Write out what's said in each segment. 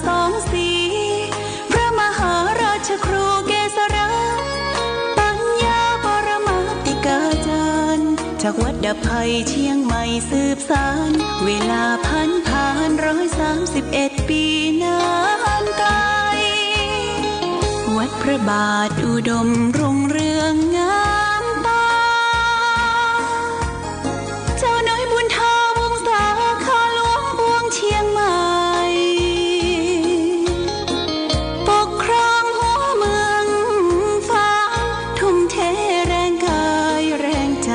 สองสีพระมหาราชครูเกษราปัญญาปรมาติกาจารย์จากวัดดับภัยเชียงใหม่สืบสานเวลาผ่าน131 ปีนานไกลวัดพระบาทอุดมรุ่งเรืองงามตาเจ้าน้อยบุญธาวงศาข้าหลวงปวงเชียงใหม่ปกครองหัวเมืองฟ้าทุ่มเทแรงกายแรงใจ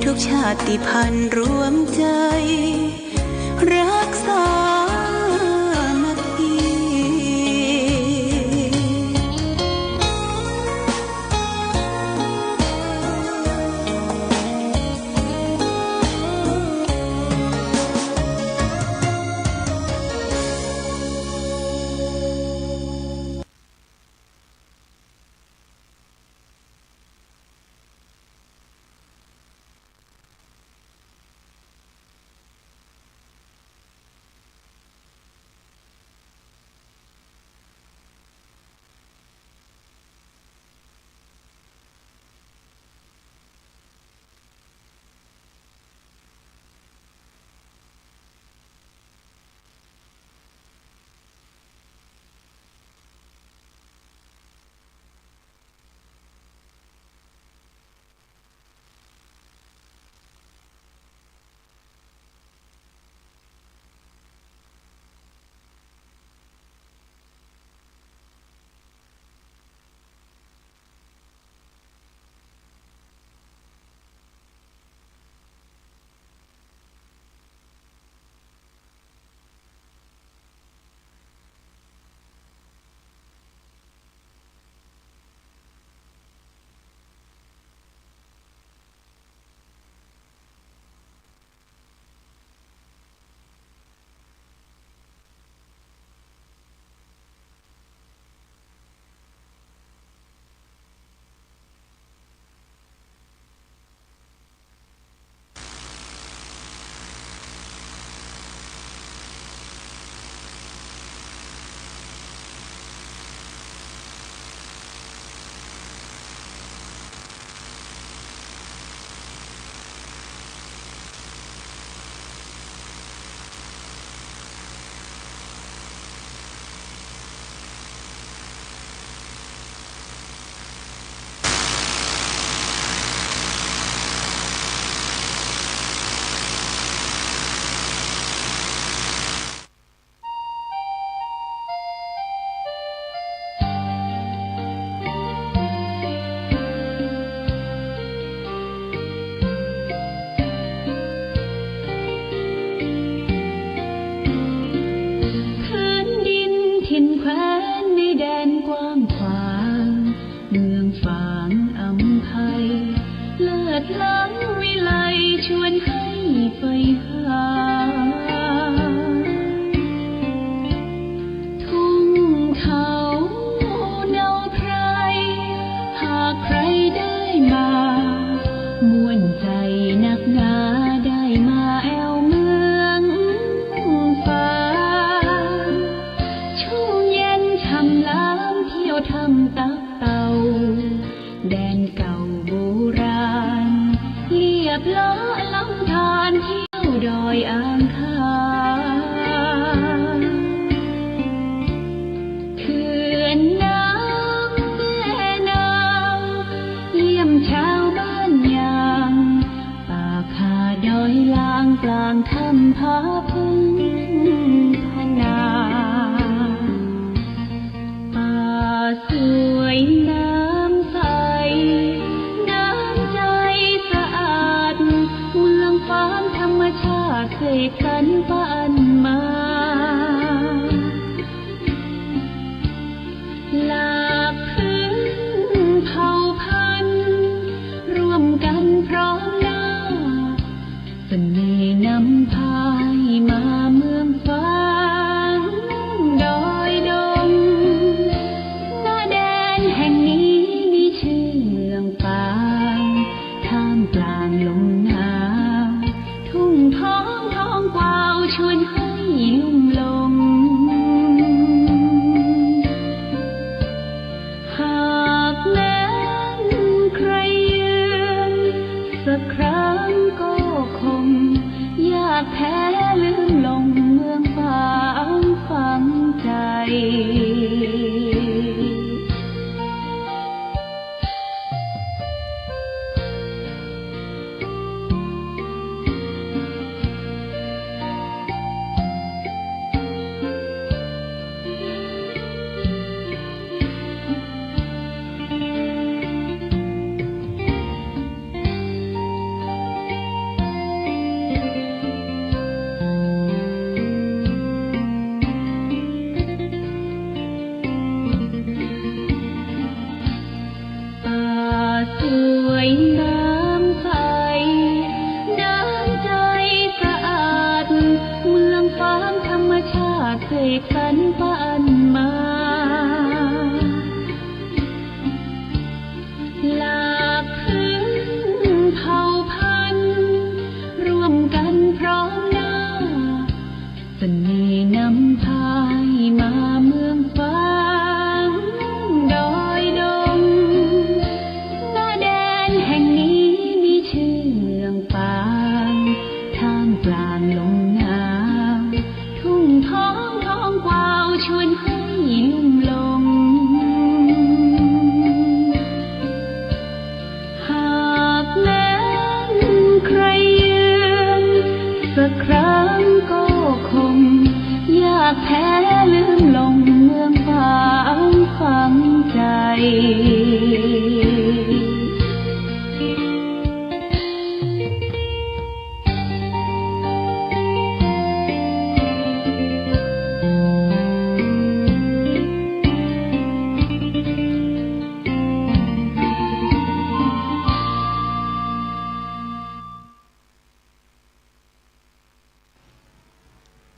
ทุกชาติพันธุ์รวมใจรักษา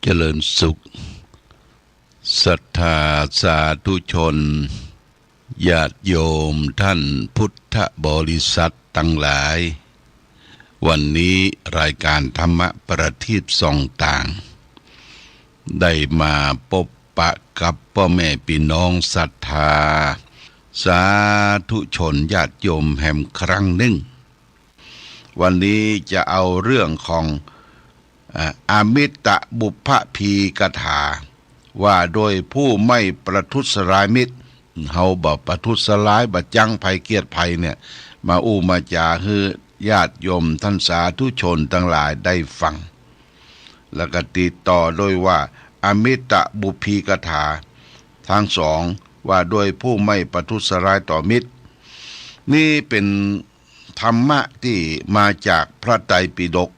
เจริญสุขศรัทธาสาธุชนญาติโยมท่านพุทธบริษัททั้งหลายวันนี้รายการธรรมะประทีปส่องต่างได้มาพบปะกับพ่อแม่พี่น้องศรัทธาสาธุชนญาติโยมแห่งครั้งหนึ่งวันนี้จะเอาเรื่องของอมิตะบุพพีกถาว่าโดยผู้ไม่ประทุษร้ายมิตรเฮาบ่ประทุษร้ายบ่จังภัยเกียรติภัยเนี่ยมาอู้มาจาให้ญาติโยมท่านสาธุชนทั้งหลายได้ฟังแล้วก็ติดต่อโดยว่าอมิตะบุพพีกถาทั้งสองว่าโดยผู้ไม่ประทุษร้ายต่อมิตรนี่เป็นธรรมะที่มาจากพระไตรปิฎก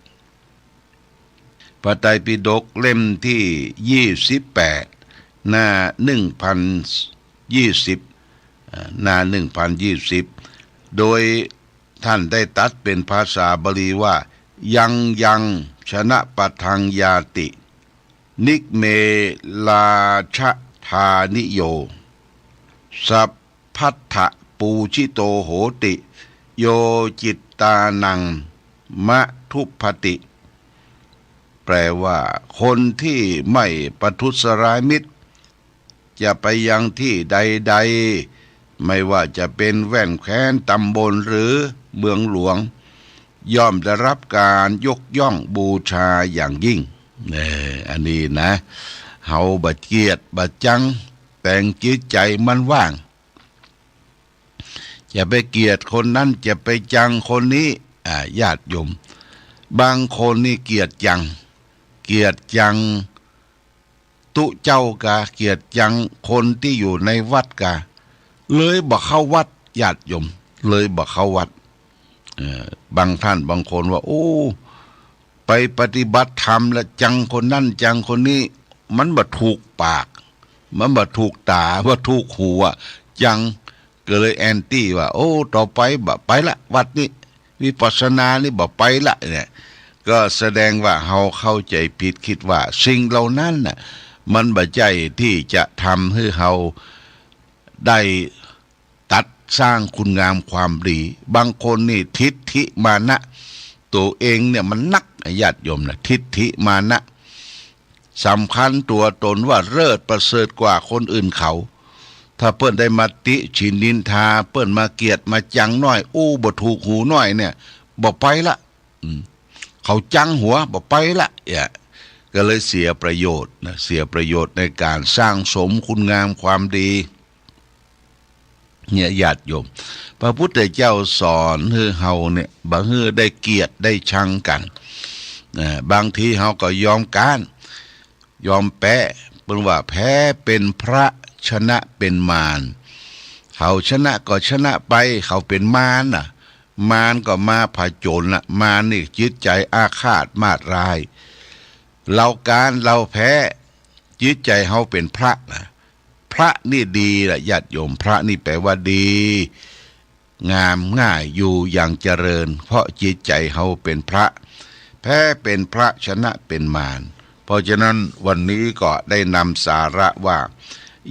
พระไตรปิฎกเล่มที่28หน้า1020หน้า1020โดยท่านได้ตัดเป็นภาษาบาลีว่ายังชนะปะทังยาตินิกเมลาชะธานิโยสัพพัทธปูชิโตโหติโยจิตตานังมะทุพพติแปลว่าคนที่ไม่ประทุษร้ายมิตรจะไปยังที่ใดๆไม่ว่าจะเป็นแว่นแคว้นตำบลหรือเมืองหลวงย่อมได้รับการยกย่องบูชาอย่างยิ่งอันนี้นะเฮาบ่เกียดบ่จังแต่งจิตใจมันว่างจะไปเกียดคนนั้นจะไปจังคนนี้ญาติโยมบางคนนี่เกียดจังตุเจ้ากะเกียดจังคนที่อยู่ในวัดกะเลยบ่เข้าวัดญาติโยมเลยบ่เข้าวัดบางท่านบางคนว่าโอ้ไปปฏิบัติธรรมแล้วจังคนนั้นจังคนนี้มันบ่ถูกปากมันบ่ถูกตาบ่ถูกหูจังก็เลยแอนตี้ว่าโอ้ต่อไปบ่ไปละวัดนี้วิปัสสนานี่บ่ไปละเนี่ยก็แสดงว่าเฮาเข้าใจผิดคิดว่าสิ่งเหล่านั้นน่ะมันบ่ใช่ที่จะทำให้เฮาได้ตัดสร้างคุณงามความดีบางคนนี่ทิฏฐิมานะตัวเองเนี่ยมันนักญาติโยมนะทิฏฐิมานะสำคัญตัวตนว่าเลิศประเสริฐกว่าคนอื่นเขาถ้าเปิ้นได้มาติฉินนินทาเปิ้นมาเกียดมาจังน้อยอู้บ่ถูกหูน้อยเนี่ยบ่ไปละเขาจังหัวบ่ไปละ ก็เลยเสียประโยชน์นะเสียประโยชน์ในการสร้างสมคุณงามความดีเนี่ยญาติโยมพระพุทธเจ้าสอนให้เฮาเนี่ยบ่ให้ได้เกลียดได้ชังกันบางทีเฮาก็ยอมการยอมแพ้เป็นว่าแพ้เป็นพระชนะเป็นมารเขาชนะก็ชนะไปเขาเป็นมารน่ะมารก็มาผจญน่ะมารนี่จิตใจอาฆาตมาดร้ายเราการเราแพ้จิตใจเฮาเป็นพระนะพระนี่ดีล่ะญาติโยมพระนี่แปลว่าดีงามง่ายอยู่อย่างเจริญเพราะจิตใจเฮาเป็นพระแพ้เป็นพระชนะเป็นมารเพราะฉะนั้นวันนี้ก็ได้นำสาระว่า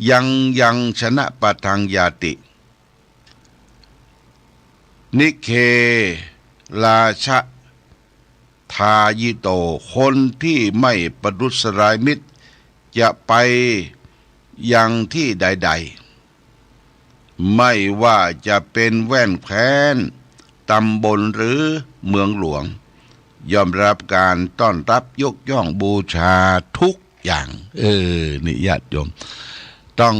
ยังชนะปะทังยาตินิเคราชทายิโตคนที่ไม่ประทุษร้ายมิตรจะไปยังที่ใดๆไม่ว่าจะเป็นแว่นแคว้นตำบลหรือเมืองหลวงยอมรับการต้อนรับยกย่องบูชาทุกอย่างนี่ญาติโยมต้อง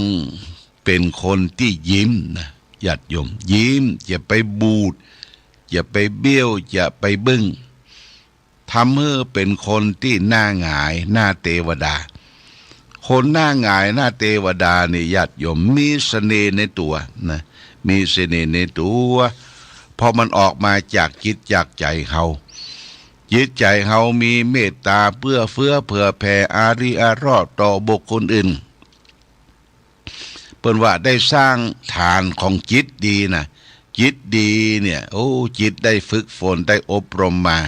เป็นคนที่ยิ้มนะญาติโยมยิ้มอย่าไปบูดอย่าไปเบี้ยวอย่าไปบึ้งทำให้เป็นคนที่หน้าหงายหน้าเทวดาคนหน้าหงายหน้าเทวดานี่ญาติโยมมีเสน่ห์ในตัวนะมีเสน่ห์ในตัวพอมันออกมาจากจิตจากใจเขาจิตใจเขามีเมตตาเพื่อเฟื้อเผื่อแผ่อารีอารอดต่อบุคคลอื่นเพิ่นว่าได้สร้างฐานของจิตดีนะจิตดีเนี่ยจิตได้ฝึกฝนได้อบรมมา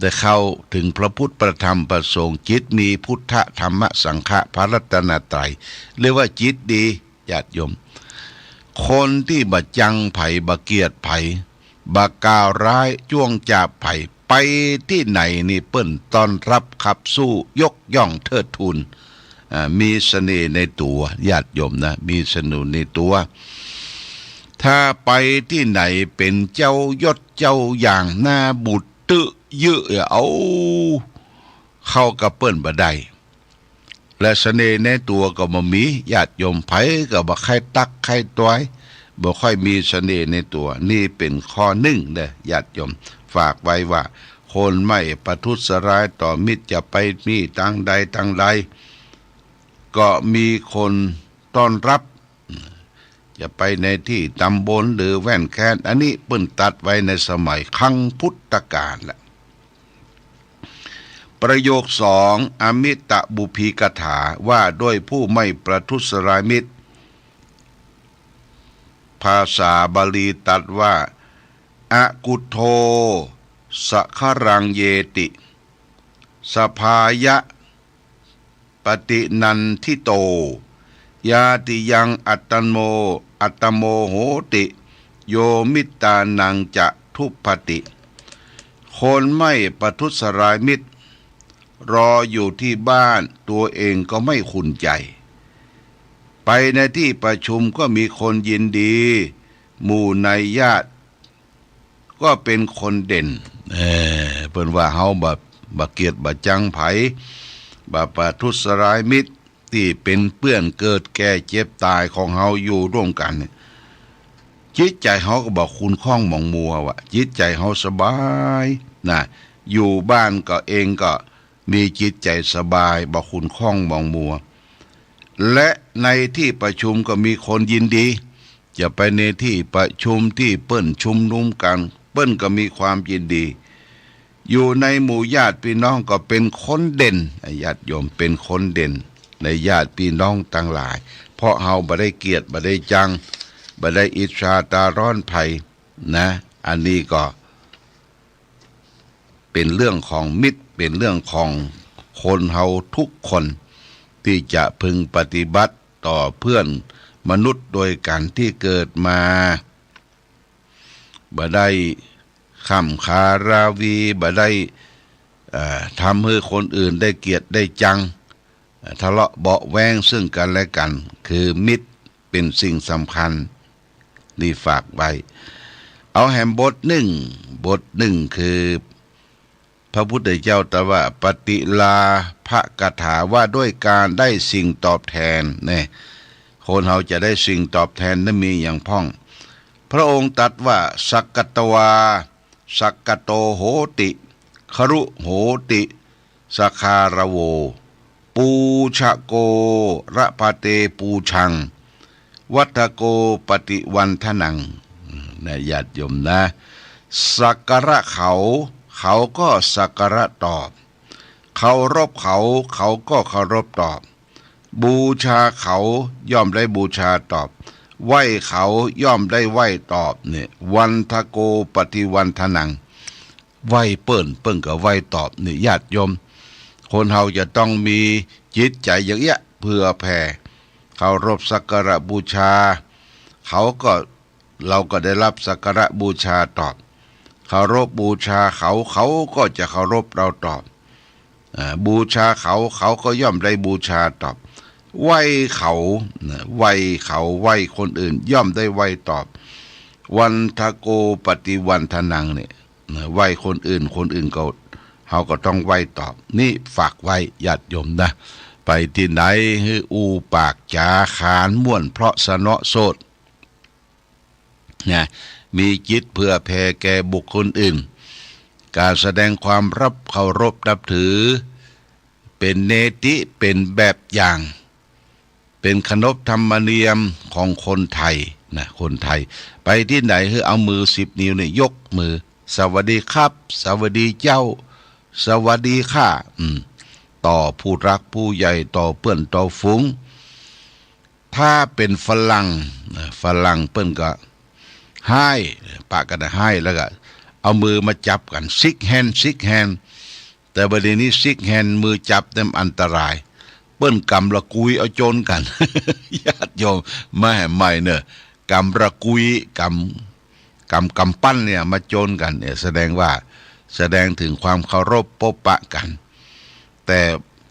ได้เข้าถึงพระพุทธพระธรรมพระสงฆ์จิตมีพุทธธรรมสังฆะพระรัตนตรัยเรียกว่าจิตดีญาติโยมคนที่บ่จังไผบ่เกียดไผบ่กล่าวร้ายจ้วงจาบไผไปที่ไหนนี่เปิ้นต้อนรับขับสู้ยกย่องเทิดทูนมีเสน่ห์ในตัวญาติโยมนะมีเสน่ห์ในตัวถ้าไปที่ไหนเป็นเจ้ายศเจ้าอย่างหน้าบุตรตึเยอะเอาเข้ากับเปิ้นบ่ได้และเสน่ห์ในตัวก็บ่มีญาติโยมไผก็บ่ใครตักใครต้อยบ่ค่อยมีเสน่ห์ในตัวนี่เป็นข้อหนึ่งเด้อญาติโยมฝากไว้ว่าคนไม่ประทุษร้ายต่อมิตรจะไปมีทางใดทางใดก็มีคนต้อนรับจะไปในที่ตำบลหรือแว่นแค้นอันนี้เปิ้นตัดไว้ในสมัยครั้งพุทธกาลละประโยคสองอมิตบุพีกถาว่าด้วยผู้ไม่ประทุษร้ายมิตรภาษาบาลีตัดว่าอะกุโทสะครังเยติสภายะปฏินันทิโตยาติยังอัตโมโหติโยมิตานังจะทุพพติคนไม่ประทุษร้ายมิตรรออยู่ที่บ้านตัวเองก็ไม่ขุ่นใจไปในที่ประชุมก็มีคนยินดีหมู่ในญาติก็เป็นคนเด่นเพิ่นว่าเฮาบ่เกียดบ่จังไผบ่ประทุษร้ายมิตรที่เป็นเปื้อนเกิดแก่เจ็บตายของเฮาอยู่ร่วมกันจิตใจเฮาก็บ่คุณข้องหม่องมัวว่าจิตใจเฮาสบายนะอยู่บ้านก็เองก็มีจิตใจสบายบ่คุณข้องหม่องมัวและในที่ประชุมก็มีคนยินดีจะไปในที่ประชุมที่เปิ้นชุมนุมกันเปิ้นก็มีความยินดีอยู่ในหมู่ญาติพี่น้องก็เป็นคนเด่นญาติโยมเป็นคนเด่นในญาติพี่น้องทั้งหลายเพราะเฮาบ่ได้เกียรติบ่ได้จังบ่ได้อิจฉาตาร้อนไผนะอันนี้ก็เป็นเรื่องของมิตรเป็นเรื่องของคนเฮาทุกคนที่จะพึงปฏิบัติต่อเพื่อนมนุษย์โดยการที่เกิดมาบ่ได้ค้ำคาราวีบ่ได้ทำให้คนอื่นได้เกียรติได้จังทะเลาะเบาะแว้งซึ่งกันและกันคือมิตรเป็นสิ่งสำคัญนี่ฝากไว้เอาแหมบทหนึ่งคือ พระพุทธเจ้าตรัสว่าปฏิลาภกถาว่าด้วยการได้สิ่งตอบแทนเนี่ยคนเราจะได้สิ่งตอบแทนนั้นมีอย่างพ้องพระองค์ตรัสว่าสักกตวาสักกโตโหติครุโหติสคารโวปูชะโกระพะเตปูชังวัฏโกปฏิวันทนังนะญาติโยมนะสักการะเขาก็สักการะตอบเคารพเขาก็เคารพตอบบูชาเขาย่อมได้บูชาตอบไหว้เขาย่อมได้ไหว้ตอบเนี่ยวันทโกปฏิวันทนังไหว้เปิ้นก็ไหว้ตอบนี่ญาติโยมคนเฮาจะต้องมีจิตใจอย่างเงี้ยเพื่อแผ่เคารพสักการะบูชาเราก็ได้รับสักการะบูชาตอบเคารพบูชาเขาก็จะเคารพเราตอบบูชาเขาก็ย่อมได้บูชาตอบไหว้เขาไหว้คนอื่นย่อมได้ไหว้ตอบวันทโกปฏิวันทนังเนี่ยไหว้คนอื่นก็เขาก็ต้องไหว้ตอบนี่ฝากไว้ญาติโยมนะไปที่ไหนให้อูปากจาขานม่วนเพราะสนอโสดนะมีจิตเพื่อแผ่แก่บุคคลอื่นการแสดงความเคารพนับถือเป็นเนติเป็นแบบอย่างเป็นขนบธรรมเนียมของคนไทยนะคนไทยไปที่ไหนให้เอามือ10 นิ้วเนี่ยยกมือสวัสดีครับสวัสดีเจ้าสวัสดีค่ะต่อผู้รักผู้ใหญ่ต่อเพื่อนต่อฝูงถ้าเป็นฝรั่งเปิ้นก็ให้ปากกันให้แล้วก็เอามือมาจับกันซิกแฮนด์แต่ประเด็นนี้ซิกแฮนด์มือจับเต็มอันตรายเปิ้นกำละกุยเอาโจนกัน ญาติโยมไม่เนอะกำละกุยกำปั้นเนี่ยมาโจนกันเนี่ยแสดงถึงความเคารพปปะกันแต่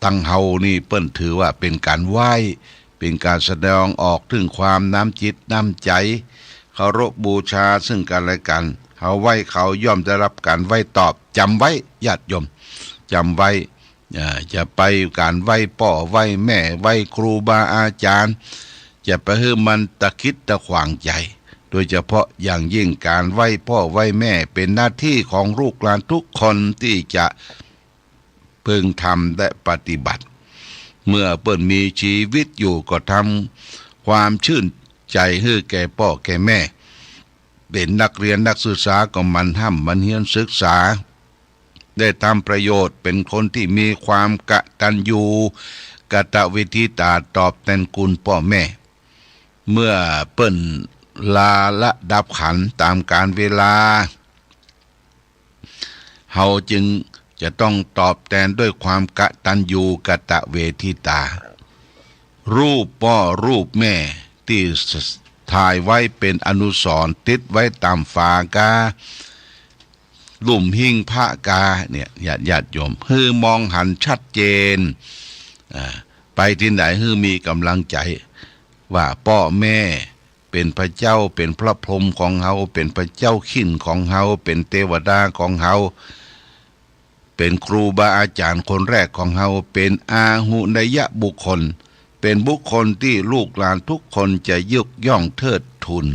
ตั้งเฮานี่เปิ้นถือว่าเป็นการไหว้เป็นการแสดงออกถึงความน้ำจิตน้ำใจเคารพบูชาซึ่งกันและกันเขาไหว้เขาย่อมได้รับการไหว้ตอบจำไว้ญาติโยมจำไว้จะไปการไหว้พ่อไหว้แม่ไหว้ครูบาอาจารย์จะไปให้มันตะคิดตะขวางใจโดยเฉพาะอย่างยิ่งการไหว้พ่อไหว้แม่เป็นหน้าที่ของลูกหลานทุกคนที่จะพึงทำและปฏิบัติเมื่อเปิ้นมีชีวิตอยู่ก็ทำความชื่นใจให้แก่พ่อแก่แม่เป็นนักเรียนนักศึกษาก็มันเรียนศึกษาได้ทำประโยชน์เป็นคนที่มีความกตัญญูกตเวทิตาตอบแทนคุณพ่อแม่เมื่อเปิ้นลาละดับขันตามการเวลาเฮาจึงจะต้องตอบแทนด้วยความกตัญญูกตเวทิตารูปพ่อรูปแม่ที่ถ่ายไว้เป็นอนุสรณ์ติดไว้ตามฝากาลุ่มหิ้งพระกาเนี่ยญาติโยมฮือมองหันชัดเจนไปที่ไหนฮือมีกำลังใจว่าพ่อแม่เป็นพระเจ้าเป็นพระพรหมของเฮาเป็นพระเจ้าขิ้นของเฮาเป็นเทวดาของเฮาเป็นครูบาอาจารย์คนแรกของเฮาเป็นอาหุนยบุคคลเป็นบุคคลที่ลูกหลานทุกคนจะยกย่องเทิดทูน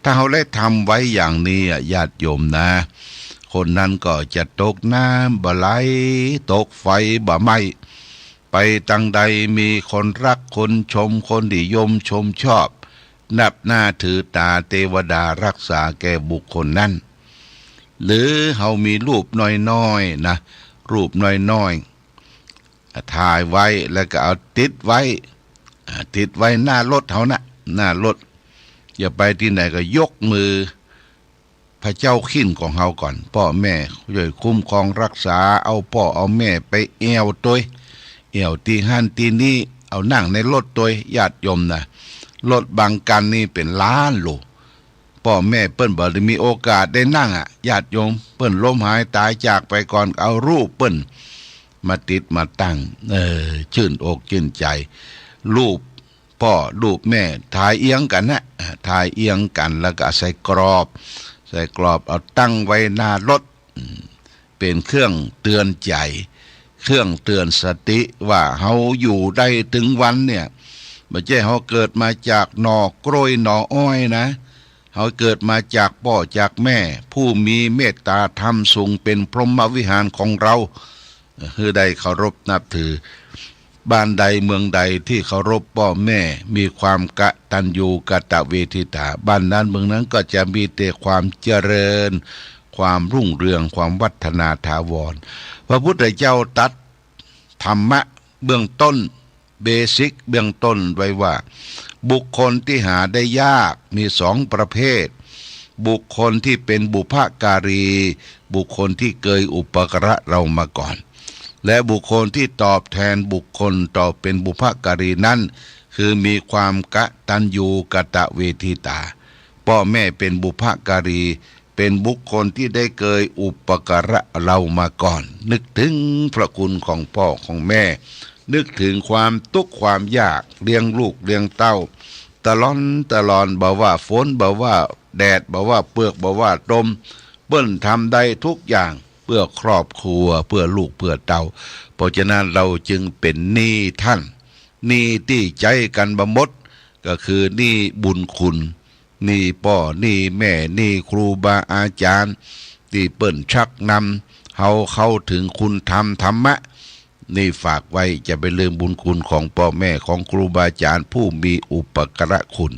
ถ้าเฮาได้ทำไว้อย่างนี้ญาติโยมนะคนนั้นก็จะตกน้ำบ่ไหลตกไฟบ่ไหม้ไปตั้งใดมีคนรักคนชมคนนิยมชมชอบนับหน้าถือตาเทวดารักษาแก่บุคคลนั้นหรือเฮามีรูปน้อยๆนะรูปน้อยๆถ่ายไว้แล้วก็เอาติดไว้หน้ารถเฮานะหน้ารถอย่าไปที่ไหนก็ยกมือพระเจ้าขิ้นของเฮาก่อนพ่อแม่ช่วยคุ้มครองรักษาเอาพ่อเอาแม่ไปแอวตัวแอวตีหันตีนี้เอานั่งในรถตัวญาติโยมนะรถบางกันนี่เป็นล้านโลพ่อแม่เปิ้นบ่ได้มีโอกาสได้นั่งญาติโยมเปิ้นล้มหายตายจากไปก่อนเอารูปเปิ้นมาติดมาตั้งชื่นอกชื่นใจรูปพ่อรูปแม่ถ่ายเอียงกันนะถ่ายเอียงกันแล้วก็ใส่กรอบเอาตั้งไว้หน้ารถ เป็นเครื่องเตือนใจเครื่องเตือนสติว่าเฮาอยู่ได้ถึงวันเนี่ยไม่ใช่เฮาเกิดมาจากหน่อกล้วยหน่ออ้อยนะเฮาเกิดมาจากพ่อจากแม่ผู้มีเมตตาธรรมสูงเป็นพรหมวิหารของเราคือได้เคารพนับถือบ้านใดเมืองใดที่เคารพพ่อแม่มีความกตัญญูกตเวทิตาบ้านนั้นเมืองนั้นก็จะมีแต่ความเจริญความรุ่งเรืองความวัฒนาถาวรพระพุทธเจ้าตรัสธรรมะเบื้องต้นเบสิกเบื้องต้นไว้ว่าบุคคลที่หาได้ยากมีสองประเภทบุคคลที่เป็นบุพการีบุคคลที่เคยอุปการะเรามาก่อนและบุคคลที่ตอบแทนบุคคลต่อเป็นบุพการีนั้นคือมีความกตัญญูกตเวทิตาพ่อแม่เป็นบุพการีเป็นบุคคลที่ได้เคยอุปการะเรามาก่อนนึกถึงพระคุณของพ่อของแม่นึกถึงความทุกข์ความยากเลี้ยงลูกเลี้ยงเต้าตลอดบ่ว่าฝนบ่ว่าแดดบ่ว่าเปลือกบ่ว่าลมเปิ้นทำได้ทุกอย่างเพื่อครอบครัวเพื่อลูกเพื่อเต้าเพราะฉะนั้นเราจึงเป็นหนี้ท่านหนี้ที่ใจกันบหมดก็คือหนี้บุญคุณหนี้พ่อหนี้แม่หนี้ครูบาอาจารย์ที่เปิ้นชักนำเฮาเข้าถึงคุณธรรมธรรมะนี่ฝากไว้จะไปลืมบุญคุณของพ่อแม่ของครูบาอาจารย์ผู้มีอุปการะคุณ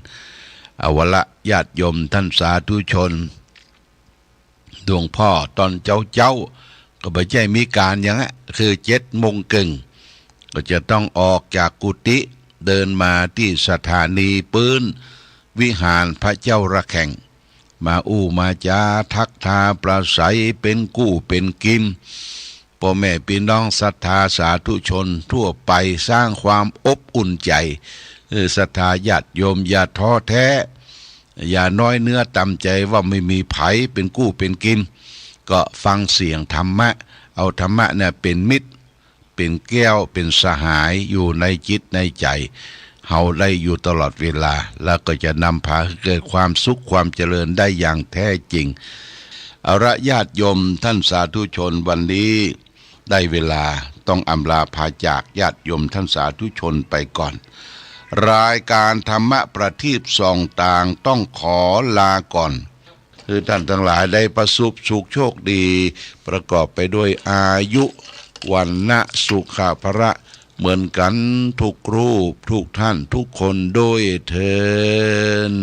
เอาวละญาติโยมท่านสาธุชนดวงพ่อตอนเจ้าก็ไม่ใช่มีการอย่างนั้นคือ7:30ก็จะต้องออกจากกุฏิเดินมาที่สถานีปืนวิหารพระเจ้าระแข่งมามาจาทักทาประสัยเป็นกู้เป็นกินพ่อแม่พี่น้องศรัทธาสาธุชนทั่วไปสร้างความอบอุ่นใจศรัทธาญาติโยมอย่าท้อแท้อย่าน้อยเนื้อต่ำใจว่าไม่มีไผเป็นกู้เป็นกินก็ฟังเสียงธรรมะเอาธรรมะเนี่ยเป็นมิตรเป็นแก้วเป็นสหายอยู่ในจิตในใจเฮาได้อยู่ตลอดเวลาแล้วก็จะนำพาให้เกิดความสุขความเจริญได้อย่างแท้จริงเอาละญาติโยมท่านสาธุชนวันนี้ได้เวลาต้องอำลาพาจากญาติโยมท่านสาธุชนไปก่อนรายการธรรมะประทีปส่องต่างต้องขอลาก่อนคือท่านทั้งหลายได้ประสบสุขโชคดีประกอบไปด้วยอายุวันนะสุขภระเหมือนกันทุกรูปทุกท่านทุกคนโดยเถิด